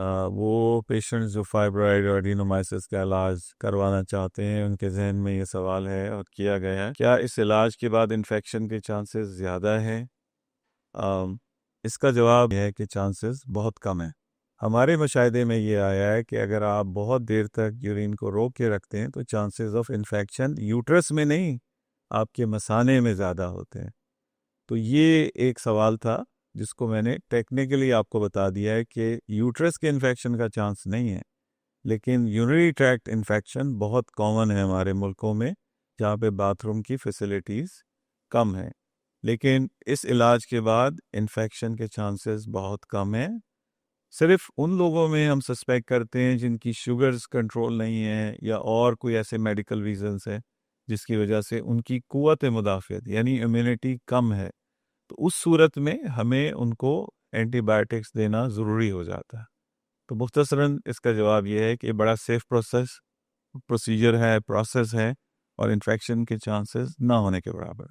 वो पेशेंट्स जो फाइब्रॉइड और एडिनोमाइसिस का इलाज करवाना चाहते हैं, उनके जहन में ये सवाल है और किया गया है, क्या इस इलाज के बाद इन्फेक्शन के चांसेस ज़्यादा हैं? अम, इसका जवाब यह है कि चांसेस बहुत कम है। हमारे मुशाहिदे में ये आया है कि अगर आप बहुत देर तक यूरिन को रोक के रखते हैं तो चांसेस ऑफ इन्फेक्शन यूट्रस में नहीं, आपके मसाने में ज़्यादा होते हैं। तो ये एक सवाल था जिसको मैंने टेक्निकली आपको बता दिया है कि यूट्रस के इन्फेक्शन का चांस नहीं है, लेकिन यूरिनरी ट्रैक्ट इन्फेक्शन बहुत कॉमन है हमारे मुल्कों में, जहाँ पे बाथरूम की फैसिलिटीज़ कम हैं। लेकिन इस इलाज के बाद इन्फेक्शन के चांसेस बहुत कम हैं। सिर्फ उन लोगों में हम सस्पेक्ट करते हैं जिनकी शुगर्स कंट्रोल नहीं है या और कोई ऐसे मेडिकल रीजंस है जिसकी वजह से उनकी कुव्वत मुदाफ़ियत यानी इम्यूनिटी कम है। तो उस सूरत में हमें उनको एंटीबायोटिक्स देना ज़रूरी हो जाता है। तो मुख्तसरन इसका जवाब ये है कि बड़ा सेफ प्रोसेस प्रोसीजर है, प्रोसेस है और इन्फेक्शन के चांसेस ना होने के बराबर है।